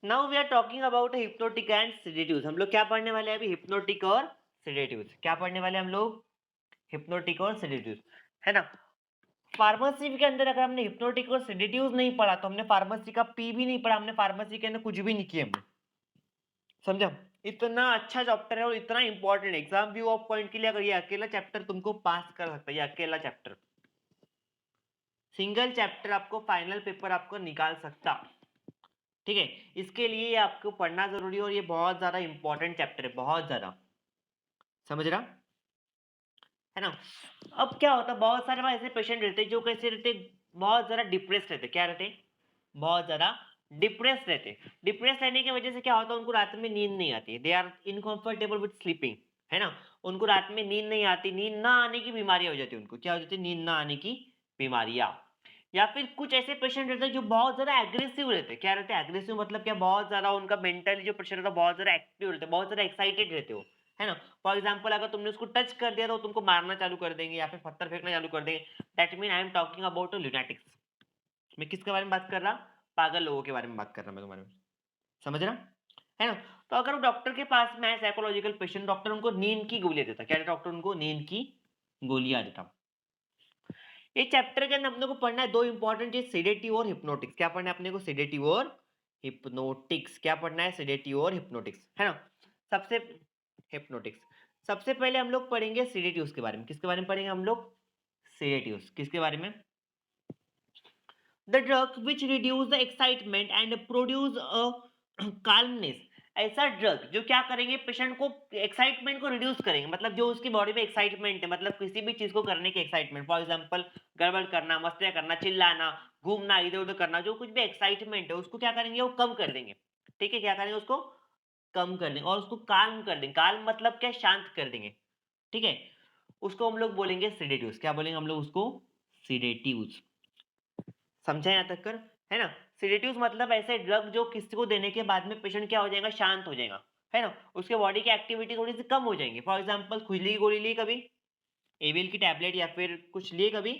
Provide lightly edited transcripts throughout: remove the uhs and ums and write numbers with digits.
Now we are talking about hypnotic and sedatives. हम लोग क्या पढ़ने वाले हैं अभी? हिप्नोटिक और सेडेटिव्स। क्या पढ़ने वाले हैं हम लोग? हिप्नोटिक और सेडेटिव्स, है ना। फार्मेसी के अंदर अगर हमने हिप्नोटिक और सेडेटिव्स नहीं पढ़ा तो हमने फार्मेसी का पी भी नहीं पढ़ा, हमने फार्मेसी के अंदर कुछ भी नहीं किया हमने। समझा? इतना अच्छा चैप्टर है और इतना important exam view of point के लिए अगर ये अकेला चैप्टर तुमको पास कर सकता है, ये अकेला चैप्टर, सिंगल चैप्टर आपको फाइनल पेपर आपको निकाल सकता। ठीक है, इसके लिए ये आपको पढ़ना जरूरी है और ये बहुत ज्यादा इंपॉर्टेंट चैप्टर है, बहुत ज्यादा। समझ रहा है ना। अब क्या होता है, बहुत सारे ऐसे पेशेंट रहते हैं जो कैसे रहते, बहुत ज्यादा डिप्रेस रहते। क्या रहते? बहुत ज्यादा डिप्रेस रहते। डिप्रेस रहने की वजह से क्या होता है, उनको रात में नींद नहीं आती, they are uncomfortable with sleeping, है ना। उनको रात में नींद नहीं आती, नींद ना आने की बीमारियां हो जाती है उनको। क्या हो जाती है? नींद ना आने की बीमारियां। या फिर कुछ ऐसे पेशेंट रहते हैं जो बहुत ज्यादा एग्रेसिव रहते हैं। क्या रहते हैं? एग्रेसिव मतलब क्या, बहुत ज्यादा उनका मेंटली जो प्रेशर रहता है, बहुत ज्यादा एक्टिव रहते हैं, बहुत ज्यादा एक्साइटेड रहते हो, है ना। फॉर एग्जाम्पल अगर तुमने उसको टच कर दिया तो तुमको मारना चालू कर देंगे या फिर पत्थर फेंकना चालू कर देंगे। That mean I am talking about lunatics. मैं किसके बारे में बात कर रहा? पागल लोगों के बारे में बात कर रहा मैं तुम्हारे में। समझ रहा है ना। तो अगर वो डॉक्टर के पास में है साइकोलॉजिकल पेशेंट, डॉक्टर उनको नींद की गोलियां देता। क्या डॉक्टर उनको नींद की गोलियां देता। ये चैप्टर के अंदर अपने को पढ़ना है दो इंपॉर्टेंट चीज, सेडेटिव और हिप्नोटिक्स। क्या पढ़ना है अपने को? सेडेटिव और हिप्नोटिक्स। क्या पढ़ना है? सेडेटिव और हिप्नोटिक्स, है ना। सबसे हिप्नोटिक्स, सबसे पहले हम लोग पढ़ेंगे सेडेटिव्स के बारे में। किसके बारे में पढ़ेंगे हम लोग? सेडेटिव्स। किसके बारे में? The drug which reduce the excitement and produce a calmness। ऐसा ड्रग जो क्या करेंगे, पेशेंट को एक्साइटमेंट को रिड्यूस करेंगे, मतलब जो उसकी बॉडी में एक्साइटमेंट है, मतलब किसी भी चीज को करने की एक्साइटमेंट, फॉर एग्जांपल गड़बड़ करना, मस्तियां करना, चिल्लाना, घूमना, इधर उधर करना, जो कुछ भी एक्साइटमेंट है उसको क्या करेंगे, वो कम कर देंगे। ठीक है, क्या करेंगे? उसको कम कर देंगे और उसको काल्म कर देंगे। काल्म मतलब क्या? शांत कर देंगे। ठीक है, उसको हम लोग बोलेंगे सीडेटिव्स। क्या बोलेंगे हम लोग उसको? सीडेटिव्स। समझा यहाँ तक कर, है ना। सेडेटिव्स मतलब ऐसे ड्रग जो किसी को देने के बाद में पेशेंट क्या हो जाएगा, शांत हो जाएगा, है ना। उसके बॉडी की एक्टिविटी थोड़ी सी कम हो जाएंगी। फॉर एग्जांपल खुजली की गोली ली कभी, एविल की टैबलेट या फिर कुछ लिए कभी,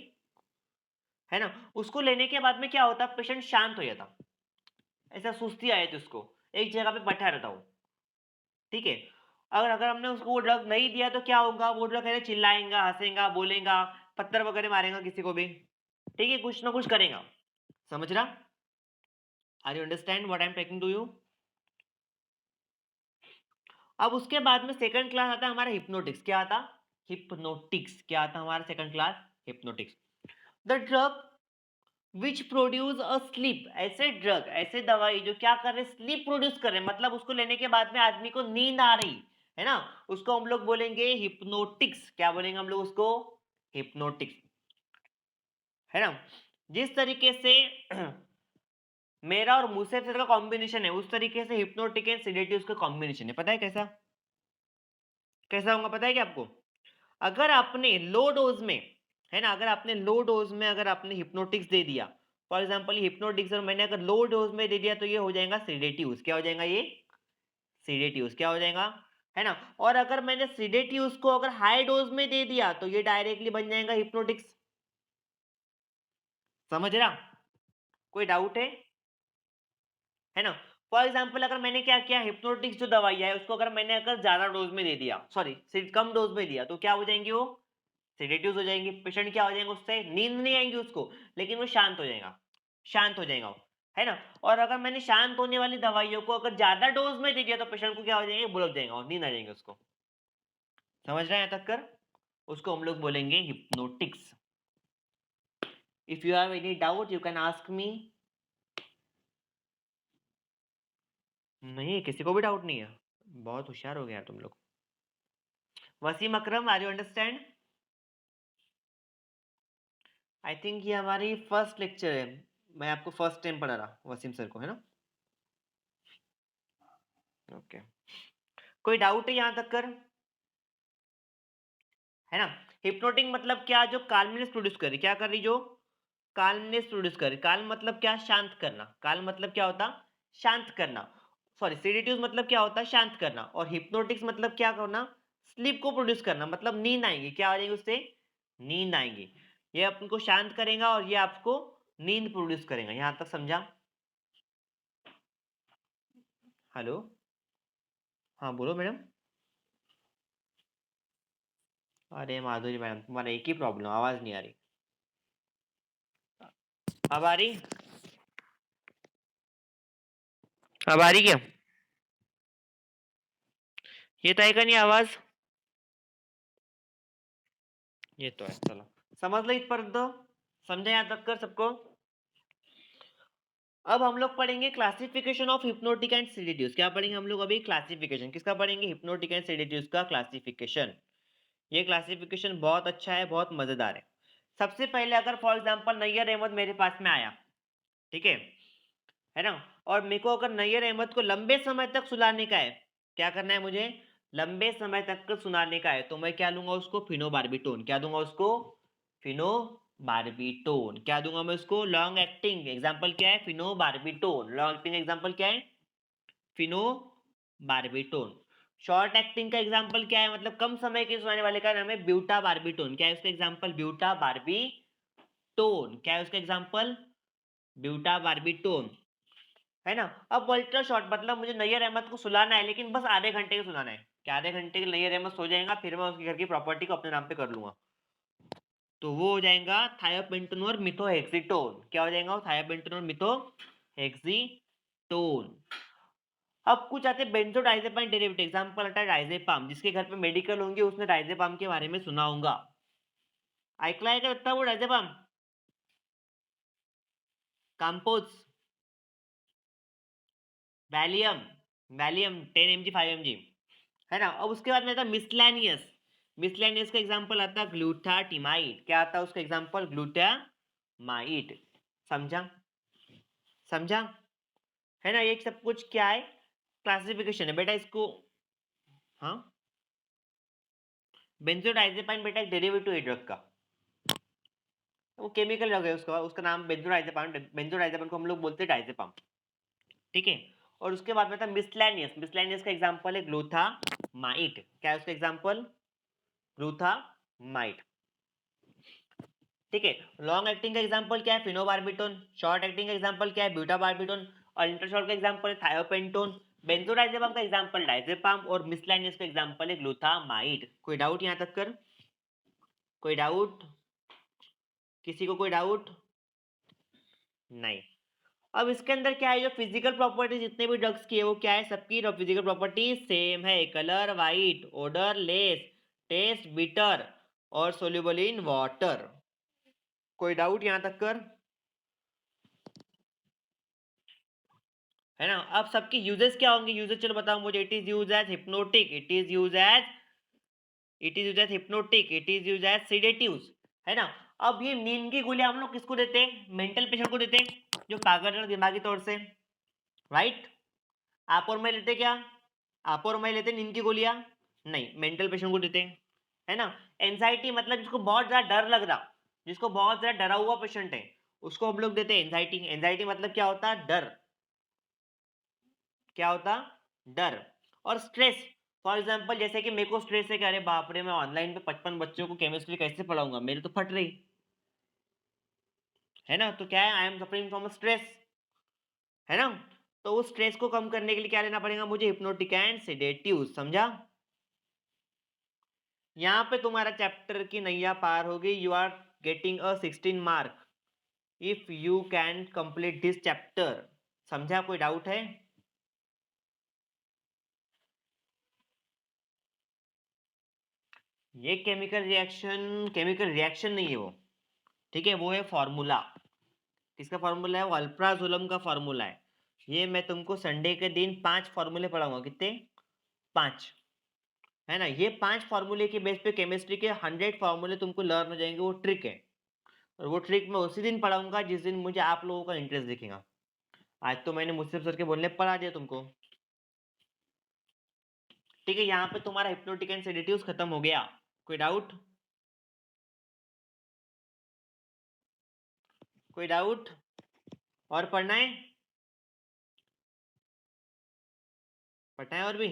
है ना। उसको लेने के बाद में क्या होता, पेशेंट शांत हो जाता, ऐसा सुस्ती आई थी उसको, एक जगह पे बैठा रहता हूँ। ठीक है, अगर अगर हमने उसको वो ड्रग नहीं दिया तो क्या होगा, वो ड्रग ऐसे चिल्लाएगा, हंसेगा, बोलेगा, पत्थर वगैरह मारेगा किसी को भी। ठीक है, कुछ ना कुछ करेगा। समझ रहा? Are you understand what I am talking to you? अब उसके बाद में सेकंड क्लास आता है हमारा हिप्नोटिक्स। क्या आता? हिप्नोटिक्स। क्या आता हमारा second class? Hypnotics. The drug which produce a slip. ऐसे ड्रग, ऐसे दवाई जो क्या कर रहे, स्लीप प्रोड्यूस कर रहे हैं, मतलब उसको लेने के बाद में आदमी को नींद आ रही है ना, उसको हम लोग बोलेंगे हिप्नोटिक्स। क्या बोलेंगे हम लोग उसको? हिप्नोटिक्स, है ना। जिस तरीके से मेरा और मुसेफिर का कॉम्बिनेशन है, उस तरीके से हिप्नोटिक एंड सेडेटिव्स का कॉम्बिनेशन है। पता है कैसा? कैसा होगा पता है क्या आपको? अगर आपने लो डोज में, है ना, अगर आपने लो डोज में अगर आपने हिप्नोटिक्स दे दिया, फॉर एग्जांपल हिप्नोटिक्स और मैंने अगर लो डोज में दे दिया तो ये हो जाएगा सेडेटिव्स। क्या हो जाएगा ये? सेडेटिव्स। क्या हो जाएगा, है ना। और अगर मैंने सेडेटिव्स को अगर हाई डोज में दे दिया तो ये डायरेक्टली बन जाएगा हिप्नोटिक्स। समझ रहा? कोई डाउट है ना। फॉर एग्जाम्पल अगर मैंने क्या किया, हिप्नोटिक्स जो दवाई है उसको अगर मैंने अगर ज्यादा डोज में दे दिया, सॉरी कम डोज में दिया, तो क्या हो जाएंगे वो? सेडेटिव्स हो जाएंगे। पेशेंट क्या हो जाएगा, उससे नींद नहीं आएंगी उसको, लेकिन वो शांत हो जाएगा, शांत हो जाएगा वो, है ना। और अगर मैंने शांत होने वाली दवाइयों को अगर ज्यादा डोज में दे दिया तो पेशेंट को क्या हो जाएंगे, बुलक जाएगा और नींद आ जाएंगे उसको। समझ रहे हैं यहाँ तक कर? उसको हम लोग बोलेंगे hypnotics. If you have any doubt you can ask me. नहीं, किसी को भी डाउट नहीं है। बहुत होशियार हो गया तुम लोग। Wasim Akram, are you understand? I think ये हमारी फर्स्ट लेक्चर है, मैं आपको फर्स्ट टाइम पढ़ा रहा वसीम सर को, है ना। ओके, कोई डाउट है यहाँ तक कर, है ना। हिप्नोटिक मतलब क्या, जो काल्मनेस प्रोड्यूस करे। क्या कर रही? जो काल्मनेस प्रोड्यूस करे। काल्म मतलब क्या? शांत करना। काल्म मतलब क्या होता? शांत करना। सॉरी, सेडेटिव्स मतलब क्या होता? शांत करना। और हिप्नोटिक्स मतलब क्या करना? स्लीप को प्रोड्यूस करना, मतलब नींद आएगी। क्या आ जाएगी उससे? नींद आएगी। ये आपको शांत करेगा और ये आपको नींद प्रोड्यूस करेगा। यहां तक समझा? हेलो, हाँ बोलो मैडम। अरे माधुरी मैडम, तुम्हारा एक ही प्रॉब्लम, आवाज नहीं आ रही। अब आ रही? अब आ रही क्या? ये तो आएगा नहीं आवाज। ये तो है, चलो समझ लो इस पर तो, समझे यहाँ तक कर सबको। अब हम लोग पढ़ेंगे classification of hypnotic and sedatives. क्या पढ़ेंगे हम लोग अभी? क्लासिफिकेशन किसका पढ़ेंगे? हिप्नोटिक एंड सेडेटिव्स का क्लासिफिकेशन। ये क्लासिफिकेशन बहुत अच्छा है, बहुत मजेदार है। सबसे पहले अगर फॉर एग्जांपल नैयर अहमद मेरे पास में आया, ठीक है ना, और मेरे को अगर नैयर अहमद को लंबे समय तक सुलाने का है, क्या करना है मुझे? लंबे समय तक सुनाने का है, तो मैं क्या लूंगा उसको? फिनोबार्बिटोन। क्या दूंगा उसको? फिनोबार्बिटोन। क्या दूंगा मैं उसको? Long acting. एग्जांपल क्या है? फिनोबार्बिटोन। लॉन्ग एक्टिंग एग्जांपल क्या है? फिनोबार्बिटोन। शॉर्ट एक्टिंग का एग्जांपल क्या है? मतलब कम समय के सुनाने वाले का नाम है ब्यूटाबार्बिटोन। क्या है उसका एग्जांपल? ब्यूटाबार्बिटोन। क्या है उसका एग्जांपल? ब्यूटाबार्बिटोन, है ना। अब अल्ट्रा शॉर्ट मतलब मुझे नैयर अहमद को सुलाना है, लेकिन बस आधे घंटे का सुलाना है। क्या आधे घंटे के नैयर अहमद सो जाएगा, फिर मैं उसके घर की प्रॉपर्टी को अपने नाम पे कर लूंगा, तो वो हो जाएगा थायोपेंटोन और मिथोहेक्सीटोन। क्या हो जाएगा? थायोपेंटोन और मिथोहेक्सीटोन। अब कुछ आते हैं बेंजोडाइजेपाइन डेरिवेटिव। एग्जांपल आता है डाइजेपाम। जिसके घर पे मेडिकल होंगे उसने डाइजेपाम के बारे में सुना होगा। ऐकला है का लगता है वो diazepam? Calmpose, Valium, Valium 10 mg 5 mg, है ना। अब उसके बाद में आता है मिसलेनियस। मिसलेनियस का एग्जांपल आता है ग्लूटाटिमाइड। क्या आता है उसका एग्जांपल? ग्लूटामाइड। समझा? समझा, है ना। ये सब कुछ क्या है? क्लासिफिकेशन है बेटा इसको। हाँ, बेंजोडाइजेपाइन बेटा एक डेरिवेटिव है ड्रग का, वो केमिकल ड्रग है, उसका उसका नाम बेंजोडाइजेपाम। बेंजोडाइजेपाम को हम लोग बोलते हैं डाइजेपाम, ठीक है। और उसके बाद में था मिसलेनियस। मिसलेनियस का एग्जांपल है ग्लूटामाइड। क्या है उसका एग्जांपल? ग्लूटामाइड, ठीक है। लॉन्ग एक्टिंग का एग्जांपल क्या है? फिनोबार्बिटोन। शॉर्ट एक्टिंग का एग्जांपल क्या है? ब्यूटाबार्बिटोन। और इंटरशॉर्ट का एग्जांपल है थायोपेंटोन। बेंजोडाइजेपाम का एग्जांपल डाइजेपाम, और मिसलेनियस का एग्जांपल है ग्लूटामाइड। कोई डाउट यहां तक कर? कोई डाउट? किसी को कोई डाउट? नहीं। अब इसके अंदर क्या है? जो फिजिकल प्रॉपर्टी जितने भी ड्रग्स की है वो क्या है? सबकी फिजिकल प्रॉपर्टी सेम है। Colour white, odour less, taste bitter, और सोल्यूबल इन वाटर। कोई डाउट यहां तक कर? है ना। अब सबके यूजेस क्या होंगे? यूजेस चलो बताओ मुझे। It is use as hypnotic, it is use as hypnotic, it is use as sedatives, है ना। अब ये नींद की गोलियां हम लोग किसको देते हैं? मेंटल पेशेंट को देते हैं जो पागल है दिमागी तौर से, राइट। आप और मैं लेते क्या? आप और मैं लेते नींद की गोलियां? नहीं, मेंटल पेशेंट को देते हैं, है ना। एंजाइटी मतलब जिसको बहुत ज्यादा डर लग रहा, जिसको बहुत ज्यादा डरा हुआ पेशेंट है, उसको हम लोग देते हैं एंजाइटी। एंजाइटी मतलब क्या होता है? डर। क्या होता? डर। और स्ट्रेस, फॉर एग्जांपल जैसे कि मेरे को स्ट्रेस है कि अरे बाप रे मैं ऑनलाइन पे 55 बच्चों को केमिस्ट्री कैसे पढ़ाऊंगा, मेरे तो फट रही, है ना। तो क्या है? I am suffering from stress, है ना। तो उस स्ट्रेस को कम करने के लिए क्या लेना पड़ेगा मुझे? Hypnotic and sedative. समझा? यहाँ पे तुम्हारा चैप्टर की नैया पार होगी। You are getting a 16 mark if you can complete this chapter. समझा? कोई डाउट है? ये केमिकल रिएक्शन नहीं है वो, ठीक है। वो है फॉर्मूला। किसका फॉर्मूला है? वो अल्प्राजोलम का फॉर्मूला है। ये मैं तुमको संडे के दिन 5 फॉर्मूले पढ़ाऊंगा। कितने? 5, है ना। ये 5 फॉर्मूले के बेस पे केमिस्ट्री के 100 फॉर्मूले तुमको लर्न हो जाएंगे। वो ट्रिक है, और वो ट्रिक मैं उसी दिन पढ़ाऊंगा जिस दिन मुझे आप लोगों का इंटरेस्ट दिखेगा। आज तो मैंने मुझसे सर के बोलने पे पढ़ा दिया तुमको, ठीक है। यहाँ पे तुम्हारा हिप्नोटिक एंड सेडेटिव्स खत्म हो गया। कोई डाउट? कोई डाउट? और पढ़ना है? पढ़ना है और भी?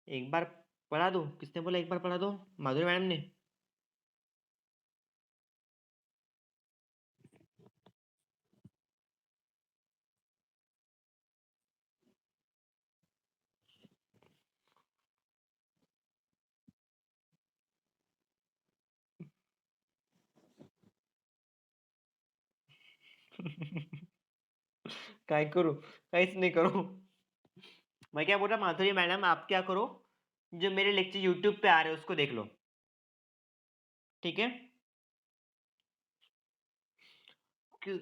एक बार पढ़ा दो? किसने बोला एक बार पढ़ा दो? माधुरी मैडम ने। काय करू? काहीच नाही करू. मैं क्या बोल रहा माधुरी मैडम, आप क्या करो, जो मेरे लेक्चर यूट्यूब पे आ रहे हैं उसको देख लो, ठीक है? कि-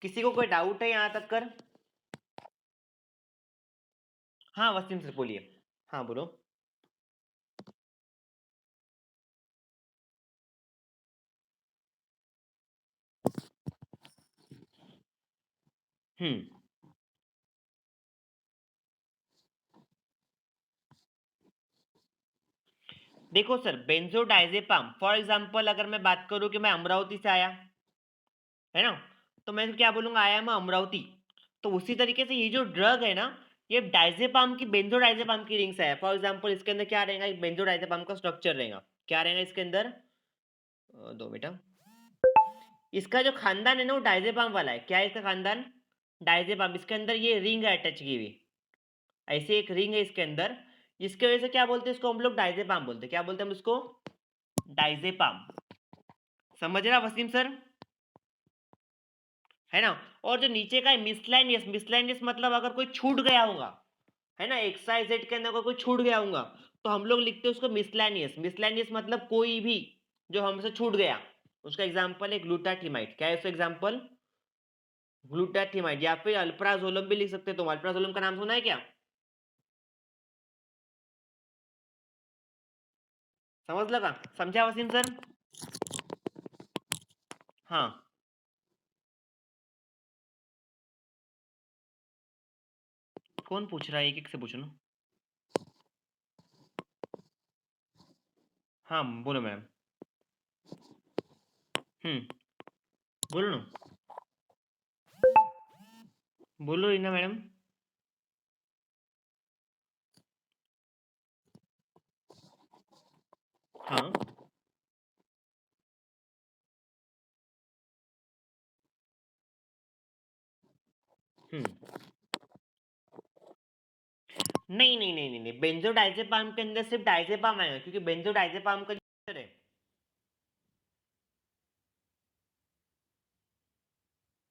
किसी को कोई डाउट है यहाँ तक कर? हाँ वसीम सर बोलिए। हाँ बोलो। हम्म। देखो सर, बेंजोडाइजेपाम फॉर एग्जांपल अगर मैं बात करूं कि मैं अमरावती से आया, है ना, तो मैं क्या बोलूंगा, आया मैं अमरावती। तो उसी तरीके से ये जो ड्रग है ना, ये डाइजेपाम की, बेंजोडाइजेपाम की रिंग्स है। फॉर एग्जांपल इसके अंदर क्या रहेगा, एक बेंजोडाइजेपाम का स्ट्रक्चर रहेगा। क्या रहेगा इसके अंदर? दो बेटा, इसका जो खानदान है ना वो डाइजेपाम वाला है। क्या है इसका खानदान? डाइजेपाम। इसके अंदर ये रिंग है अटैच की हुई, ऐसे एक रिंग है इसके अंदर। इसके वजह से क्या बोलते हैं इसको हम लोग? डाइजेपाम बोलते हैं। क्या बोलते हैं हम इसको? डाइजेपाम। समझ रहा वसीम सर? है ना? और जो नीचे का है मिसलैनियस, मिसलैनियस मतलब अगर कोई छूट गया होगा, है ना, एक्स वाई जेड के अंदर अगर कोई छूट गया होगा, तो हम लोग लिखते हैं उसको मिसलैनियस। मिसलैनियस मतलब कोई भी जो हमसे छूट गया। उसका एग्जांपल है ग्लूटाथिमाइड। क्या है उसका एग्जांपल? ग्लूटाथिमाइड। या फिर अल्प्राजोलम भी लिख सकते हो तुम। अल्प्राजोलम का नाम सुना है क्या? समझ लगा? समझा वसीम सर? हाँ। कौन पूछ रहा है? एक एक से पूछो ना। हाँ बोलो मैम। बोलो ना। बोलो रीना मैडम। हाँ। हम्म। नहीं नहीं नहीं नहीं नहीं, बेंजोडाइजेपाम के अंदर सिर्फ डाइजेपाम आएगा, क्योंकि बेंजोडाइजेपाम का जो है